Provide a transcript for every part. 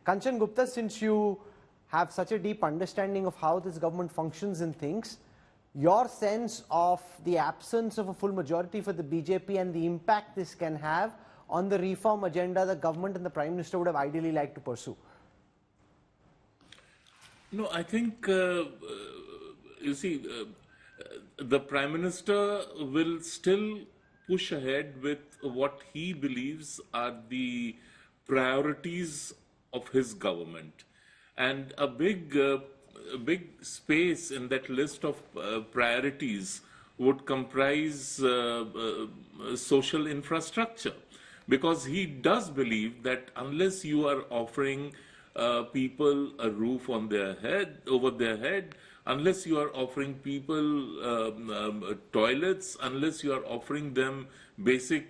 Kanchan Gupta, since you have such a deep understanding of how this government functions and thinks, your sense of the absence of a full majority for the BJP and the impact this can have on the reform agenda the government and the Prime Minister would have ideally liked to pursue? No, I think, you see, the Prime Minister will still push ahead with what he believes are the priorities of his government. And a big space in that list of priorities would comprise social infrastructure. Because he does believe that unless you are offering people a roof on their head, over their head, unless you are offering people toilets, unless you are offering them basic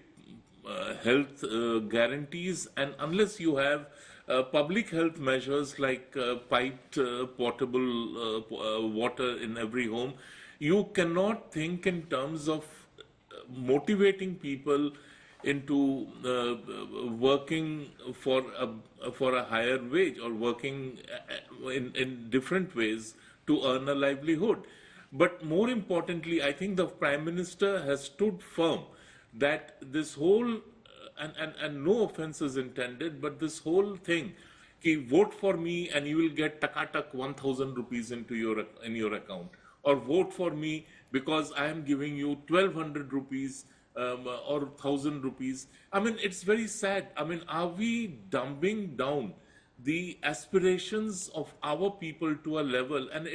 health guarantees, and unless you have public health measures like piped potable water in every home, you cannot think in terms of motivating people into working for a higher wage or working in different ways to earn a livelihood. But more importantly, I think the Prime Minister has stood firm that this whole, and no offense is intended, but this whole thing, ki vote for me and you will get takatak 1,000 rupees in your account, or vote for me because I am giving you 1,200 rupees or 1,000 rupees. I mean, it's very sad. I mean, are we dumbing down the aspirations of our people to a level? And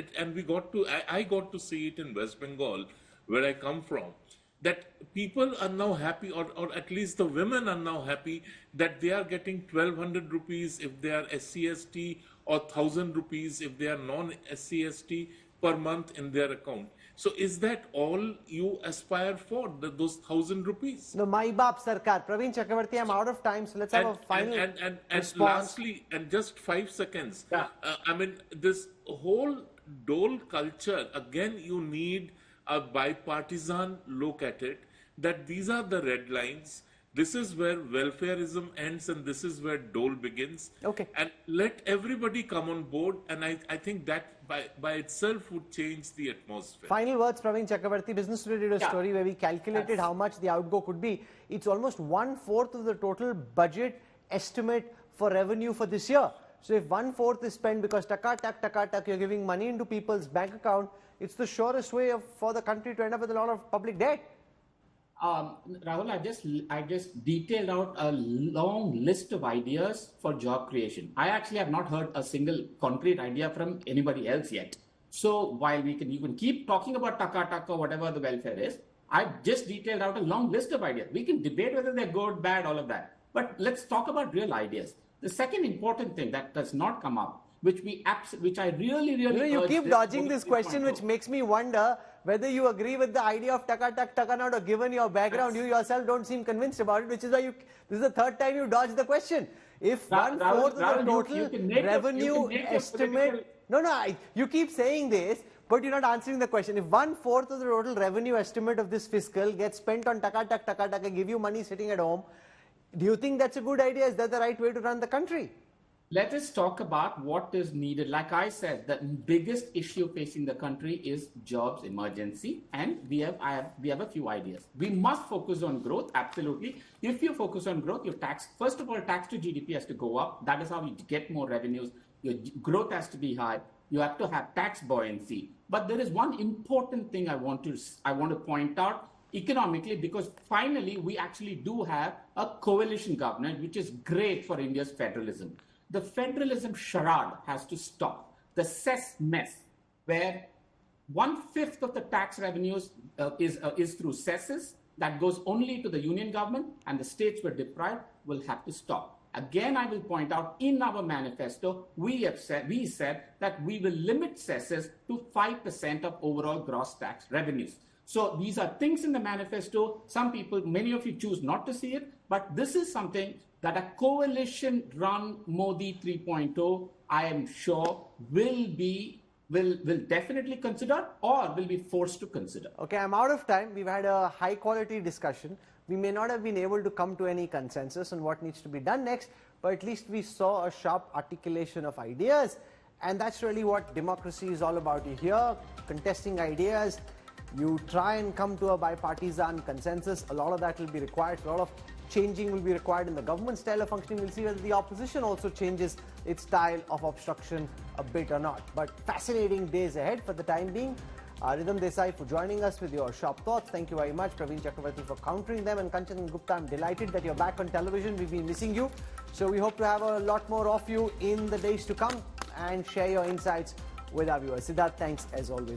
I got to see it in West Bengal, where I come from, that people are now happy, or at least the women are now happy, that they are getting 1,200 rupees if they are SC/ST, or 1,000 rupees if they are non-SC/ST per month in their account. So is that all you aspire for, those 1,000 rupees? No, my baap sarkar. Praveen Chakravarti, I'm out of time, so let's have a final and lastly, and just 5 seconds, I mean, this whole Dole culture, again, you need a bipartisan look at it, that these are the red lines. This is where welfarism ends and this is where Dole begins. Okay. And let everybody come on board, and I think that by itself would change the atmosphere. Final words, Praveen Chakravarti. Business Today did a story where we calculated how much the outgo could be. It's almost 1/4 of the total budget estimate for revenue for this year. So if 1/4 is spent because taka tak, you're giving money into people's bank account, it's the surest way for the country to end up with a lot of public debt. Rahul, I just detailed out a long list of ideas for job creation. I actually have not heard a single concrete idea from anybody else yet. So while you can keep talking about taka, whatever the welfare is, I've just detailed out a long list of ideas. We can debate whether they're good, bad, all of that. But let's talk about real ideas. The second important thing that does not come up, which I really you keep dodging this question, which makes me wonder whether you agree with the idea of taka out, or given your background, you yourself don't seem convinced about it, which is why this is the third time you dodged the question. If 1/4 of the total revenue estimate, you keep saying this, but you're not answering the question. If 1/4 of the total revenue estimate of this fiscal gets spent on taka, give you money sitting at home, do you think that's a good idea? Is that the right way to run the country? Let us talk about what is needed. Like I said, the biggest issue facing the country is jobs emergency, and we have a few ideas. We must focus on growth, absolutely. If you focus on growth, your tax, first of all, tax to GDP has to go up. That is how you get more revenues. Your growth has to be high. You have to have tax buoyancy. But there is one important thing I want to point out economically, because finally we actually do have a coalition government, which is great for India's federalism. The federalism charade has to stop. The cess mess, where 1/5 of the tax revenues is through cesses, that goes only to the union government, and the states were deprived, will have to stop. Again, I will point out, in our manifesto, we said that we will limit cesses to 5% of overall gross tax revenues. So these are things in the manifesto. Many of you choose not to see it, but this is something that a coalition-run Modi 3.0, I am sure, will definitely consider, or will be forced to consider. Okay, I'm out of time. We've had a high-quality discussion. We may not have been able to come to any consensus on what needs to be done next, but at least we saw a sharp articulation of ideas. And that's really what democracy is all about. You hear contesting ideas, you try and come to a bipartisan consensus. A lot of that will be required. A lot of changing will be required in the government style of functioning. We'll see whether the opposition also changes its style of obstruction a bit or not. But fascinating days ahead for the time being. Ridham Desai for joining us with your sharp thoughts. Thank you very much. Praveen Chakravarti for countering them. And Kanchan Gupta, I'm delighted that you're back on television. We've been missing you. So we hope to have a lot more of you in the days to come and share your insights with our viewers. Siddharth, thanks as always.